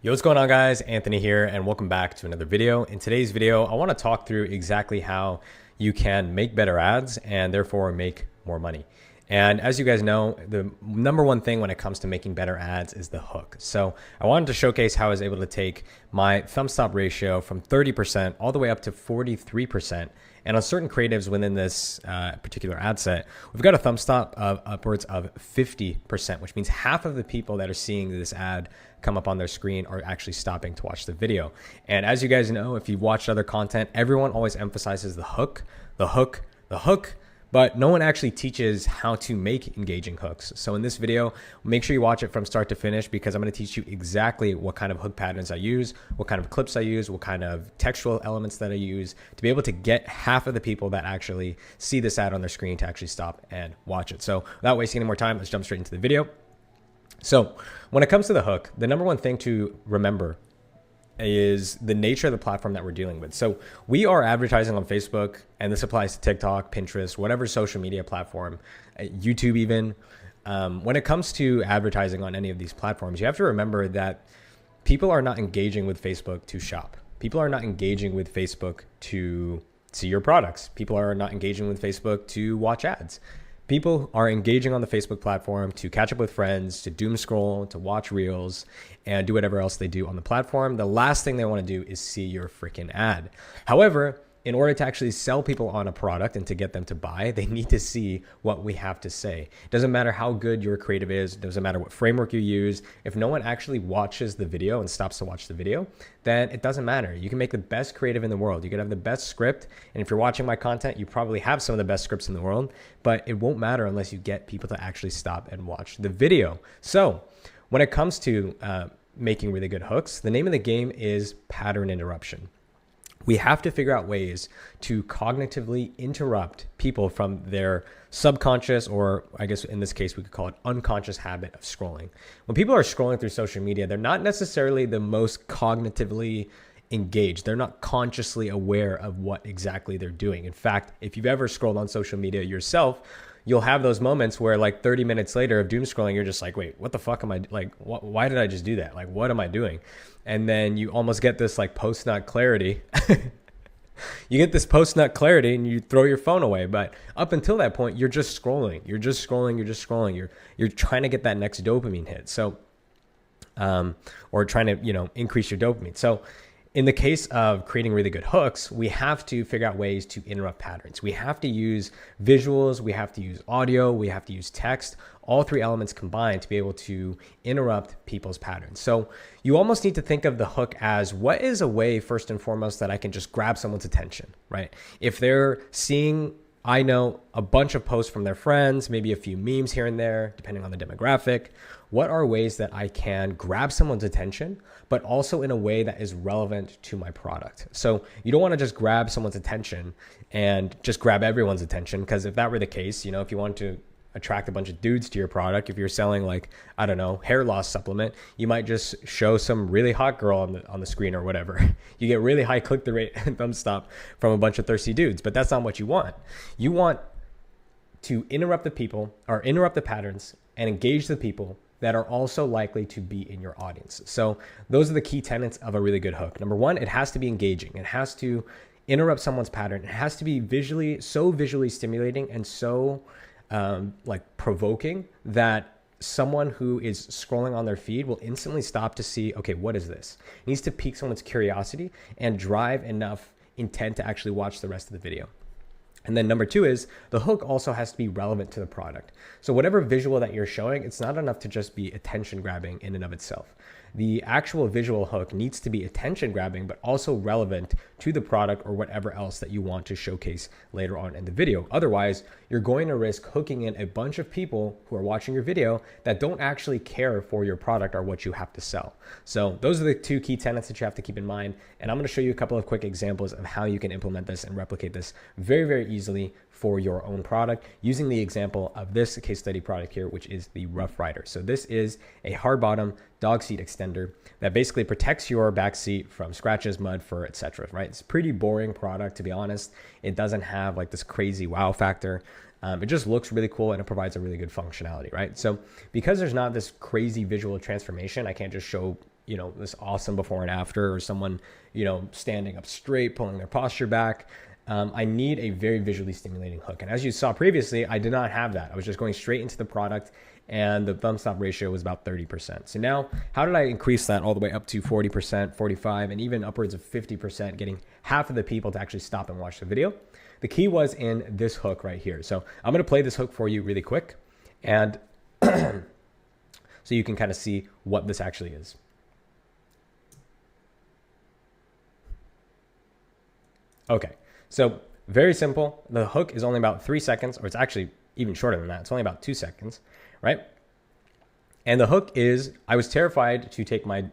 Yo, what's going on, guys? Anthony here, and welcome back to another video. In today's video, I want to talk through exactly how you can make better ads and therefore make more money. And as you guys know, the number one thing when it comes to making better ads is the hook. So I wanted to showcase how I was able to take my thumb stop ratio from 30% all the way up to 43%. And on certain creatives within this particular ad set, we've got a thumb stop of upwards of 50%, which means half of the people that are seeing this ad come up on their screen are actually stopping to watch the video. And as you guys know, if you've watched other content, everyone always emphasizes the hook, the hook, the hook, but no one actually teaches how to make engaging hooks. So in this video, make sure you watch it from start to finish because I'm going to teach you exactly what kind of hook patterns I use, what kind of clips I use, what kind of textual elements that I use to be able to get half of the people that actually see this ad on their screen to actually stop and watch it. So without wasting any more time, let's jump straight into the video. So when it comes to the hook, the number one thing to remember is the nature of the platform that we're dealing with. So we are advertising on Facebook, and this applies to TikTok, Pinterest, whatever social media platform, YouTube even. When it comes to advertising on any of these platforms, you have to remember that people are not engaging with Facebook to shop. People are not engaging with Facebook to see your products. People are not engaging with Facebook to watch ads. People are engaging on the Facebook platform to catch up with friends, to doom scroll, to watch reels, and do whatever else they do on the platform. The last thing they want to do is see your freaking ad. However, in order to actually sell people on a product and to get them to buy, they need to see what we have to say. It doesn't matter how good your creative is. It doesn't matter what framework you use. If no one actually watches the video and stops to watch the video, then it doesn't matter. You can make the best creative in the world. You can have the best script. And if you're watching my content, you probably have some of the best scripts in the world, but it won't matter unless you get people to actually stop and watch the video. So when it comes to making really good hooks, the name of the game is pattern interruption. We have to figure out ways to cognitively interrupt people from their subconscious, or I guess in this case, we could call it unconscious habit of scrolling. When people are scrolling through social media, they're not necessarily the most cognitively engaged. They're not consciously aware of what exactly they're doing. In fact, if you've ever scrolled on social media yourself, you'll have those moments where like 30 minutes later of doom scrolling, you're just like, wait, what the fuck am I like? Why did I just do that? Like, what am I doing? And then you almost get this like post-nut clarity. You get this post-nut clarity and you throw your phone away. But up until that point, you're just scrolling. You're just scrolling. You're just scrolling. You're trying to get that next dopamine hit. So, or trying to, increase your dopamine. So in the case of creating really good hooks, we have to figure out ways to interrupt patterns. We have to use visuals, we have to use audio, we have to use text, all three elements combined to be able to interrupt people's patterns. So you almost need to think of the hook as what is a way, first and foremost, that I can just grab someone's attention, right? If they're seeing, I know, a bunch of posts from their friends, maybe a few memes here and there, depending on the demographic. What are ways that I can grab someone's attention, but also in a way that is relevant to my product? So you don't want to just grab someone's attention and just grab everyone's attention, because if that were the case, if you want to attract a bunch of dudes to your product, if you're selling like, I don't know, hair loss supplement, you might just show some really hot girl on the screen or whatever. You get really high click-through rate and thumb stop from a bunch of thirsty dudes, but that's not what you want. You want to interrupt the people or interrupt the patterns and engage the people that are also likely to be in your audience. So those are the key tenets of a really good hook. Number one, it has to be engaging. It has to interrupt someone's pattern. It has to be visually stimulating and so provoking that someone who is scrolling on their feed will instantly stop to see, okay, what is this? It needs to pique someone's curiosity and drive enough intent to actually watch the rest of the video. And then number two is the hook also has to be relevant to the product. So whatever visual that you're showing, it's not enough to just be attention grabbing in and of itself. The actual visual hook needs to be attention grabbing, but also relevant to the product or whatever else that you want to showcase later on in the video. Otherwise, you're going to risk hooking in a bunch of people who are watching your video that don't actually care for your product or what you have to sell. So those are the two key tenets that you have to keep in mind. And I'm going to show you a couple of quick examples of how you can implement this and replicate this very, very easily for your own product using the example of this case study product here, which is the Rough Rider. So this is a hard bottom dog seat extender that basically protects your back seat from scratches, mud, fur, etc. Right? It's a pretty boring product, to be honest. It doesn't have like this crazy wow factor. It just looks really cool and it provides a really good functionality, right? So because there's not this crazy visual transformation, I can't just show this awesome before and after, or someone, standing up straight, pulling their posture back. I need a very visually stimulating hook. And as you saw previously, I did not have that. I was just going straight into the product, and the thumb stop ratio was about 30%. So now, how did I increase that all the way up to 40%, 45%, and even upwards of 50%, getting half of the people to actually stop and watch the video? The key was in this hook right here. So I'm going to play this hook for you really quick, and so you can kind of see what this actually is. Okay, so very simple. The hook is only about 3 seconds, or it's actually even shorter than that. It's only about 2 seconds, right? And the hook is, I was terrified to take my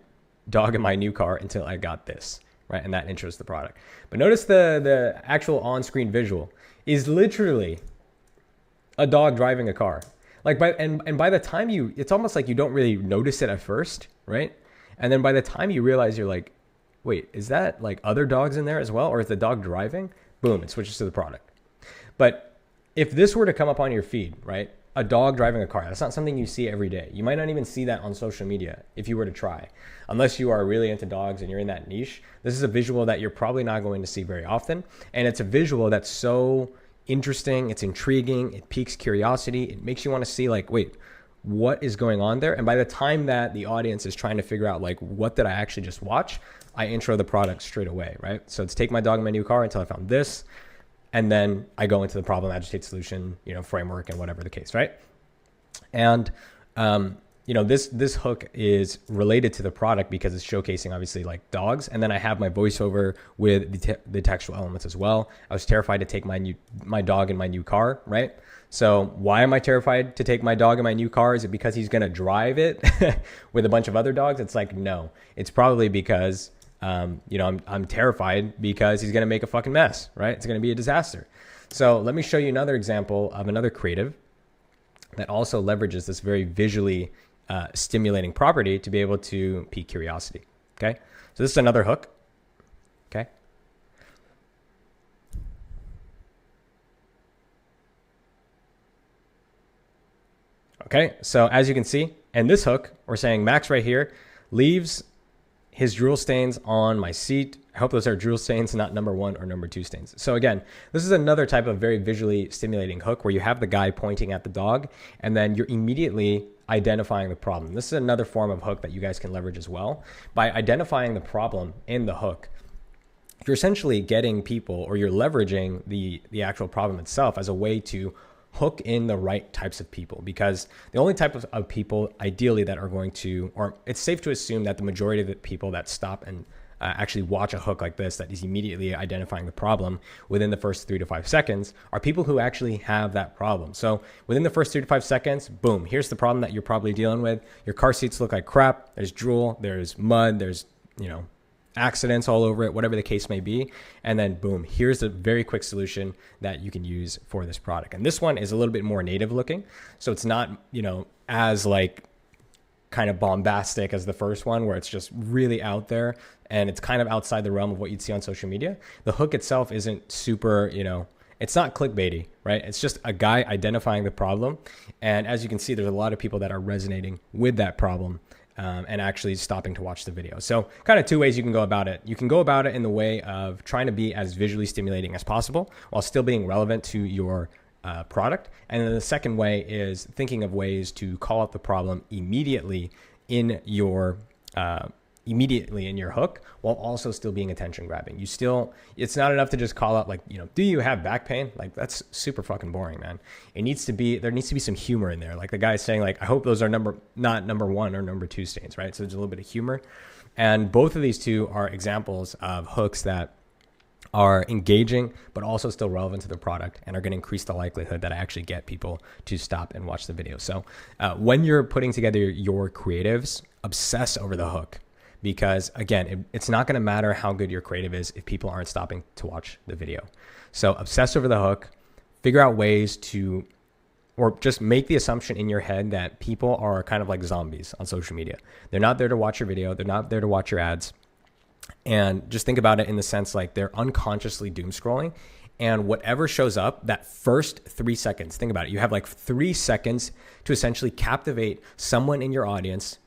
dog in my new car until I got this, right? And that intros the product. But notice the actual on-screen visual is literally a dog driving a car. Like by the time it's almost like you don't really notice it at first, right? And then by the time you realize, you're like, wait, is that like other dogs in there as well? Or is the dog driving? Boom, it switches to the product. But if this were to come up on your feed, right? A dog driving a car, that's not something you see every day. You might not even see that on social media if you were to try. Unless you are really into dogs and you're in that niche, this is a visual that you're probably not going to see very often. And it's a visual that's so interesting, it's intriguing, it piques curiosity, it makes you want to see like, wait, what is going on there? And by the time that the audience is trying to figure out like, what did I actually just watch? I intro the product straight away, right? So it's take my dog in my new car until I found this. And then I go into the problem, agitate, solution, framework, and whatever the case, right? And, this hook is related to the product because it's showcasing obviously like dogs. And then I have my voiceover with the textual elements as well. I was terrified to take my dog in my new car, right? So why am I terrified to take my dog in my new car? Is it because he's going to drive it with a bunch of other dogs? It's like, no, it's probably because I'm terrified because he's going to make a fucking mess, right? It's going to be a disaster. So let me show you another example of another creative that also leverages this very visually stimulating property to be able to pique curiosity. Okay. So this is another hook. Okay. Okay. So as you can see, and this hook, we're saying Max right here leaves his drool stains on my seat. I hope those are drool stains, not number 1 or number 2 stains. So again, this is another type of very visually stimulating hook where you have the guy pointing at the dog and then you're immediately identifying the problem. This is another form of hook that you guys can leverage as well. By identifying the problem in the hook, you're essentially getting people, or you're leveraging the actual problem itself as a way to hook in the right types of people, because the only type of people ideally that are going to, or it's safe to assume that the majority of the people that stop and actually watch a hook like this that is immediately identifying the problem within the first 3 to 5 seconds are people who actually have that problem. So within the first 3 to 5 seconds, boom, here's the problem that you're probably dealing with. Your car seats look like crap. There's drool, there's mud, there's, accidents all over it, whatever the case may be. And then boom, here's a very quick solution that you can use for this product. And this one is a little bit more native looking. So it's not, as like kind of bombastic as the first one where it's just really out there and it's kind of outside the realm of what you'd see on social media. The hook itself isn't super, it's not clickbaity, right? It's just a guy identifying the problem. And as you can see, there's a lot of people that are resonating with that problem. And actually stopping to watch the video. So kind of 2 ways you can go about it. You can go about it in the way of trying to be as visually stimulating as possible while still being relevant to your product. And then the second way is thinking of ways to call out the problem immediately in your hook while also still being attention grabbing. It's not enough to just call out like, do you have back pain? Like that's super fucking boring, man. There needs to be some humor in there. Like the guy's saying like, I hope those are not number 1 or number 2 stains, right? So there's a little bit of humor. And both of these two are examples of hooks that are engaging, but also still relevant to the product and are going to increase the likelihood that I actually get people to stop and watch the video. So when you're putting together your creatives, obsess over the hook. Because again, it's not going to matter how good your creative is if people aren't stopping to watch the video. So obsess over the hook, figure out ways to, or just make the assumption in your head that people are kind of like zombies on social media. They're not there to watch your video. They're not there to watch your ads. And just think about it in the sense like they're unconsciously doom scrolling. And whatever shows up, that first 3 seconds, think about it. You have like 3 seconds to essentially captivate someone in your audience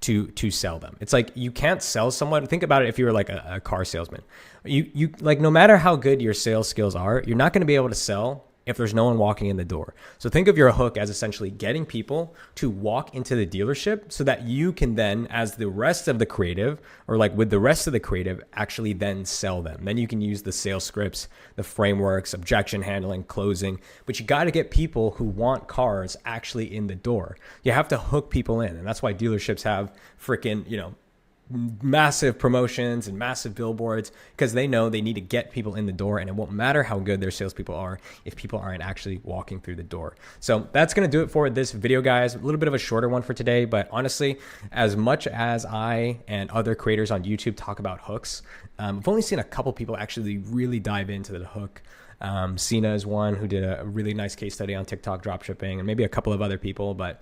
to sell them. It's like you can't sell someone. Think about it if you were like a car salesman. You like, no matter how good your sales skills are, you're not going to be able to sell if there's no one walking in the door. So think of your hook as essentially getting people to walk into the dealership so that you can then, as the rest of the creative, or like with the rest of the creative, actually then sell them. Then you can use the sales scripts, the frameworks, objection handling, closing, but you got to get people who want cars actually in the door. You have to hook people in. And that's why dealerships have freaking, massive promotions and massive billboards, because they know they need to get people in the door, and it won't matter how good their salespeople are if people aren't actually walking through the door. So that's going to do it for this video, guys. A little bit of a shorter one for today, but honestly, as much as I and other creators on YouTube talk about hooks, I've only seen a couple people actually really dive into the hook. Cena is one who did a really nice case study on TikTok dropshipping, and maybe a couple of other people. But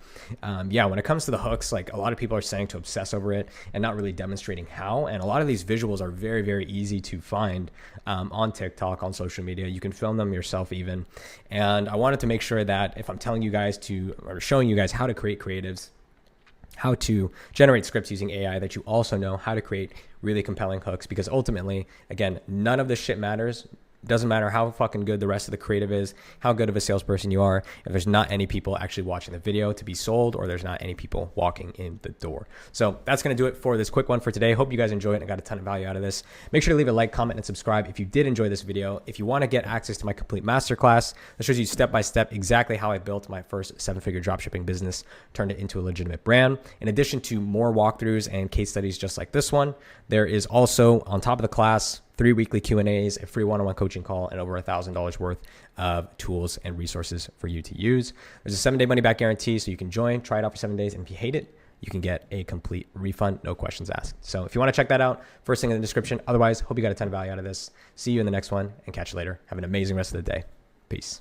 yeah, when it comes to the hooks, like a lot of people are saying to obsess over it and not really demonstrating how. And a lot of these visuals are very, very easy to find on TikTok, on social media. You can film them yourself even. And I wanted to make sure that if I'm telling you guys or showing you guys how to create creatives, how to generate scripts using AI, that you also know how to create really compelling hooks, because ultimately, again, none of this shit matters. Doesn't matter how fucking good the rest of the creative is, how good of a salesperson you are, if there's not any people actually watching the video to be sold, or there's not any people walking in the door. So that's going to do it for this quick one for today. Hope you guys enjoyed it and got a ton of value out of this. Make sure to leave a like, comment, and subscribe if you did enjoy this video. If you want to get access to my complete masterclass that shows you step by step exactly how I built my first 7-figure dropshipping business, turned it into a legitimate brand. In addition to more walkthroughs and case studies just like this one, there is also, on top of the class, 3 weekly Q&As, a free one-on-one coaching call, and over $1,000 worth of tools and resources for you to use. There's a 7-day money-back guarantee, so you can join, try it out for 7 days, and if you hate it, you can get a complete refund, no questions asked. So if you want to check that out, first thing in the description. Otherwise, hope you got a ton of value out of this. See you in the next one, and catch you later. Have an amazing rest of the day. Peace.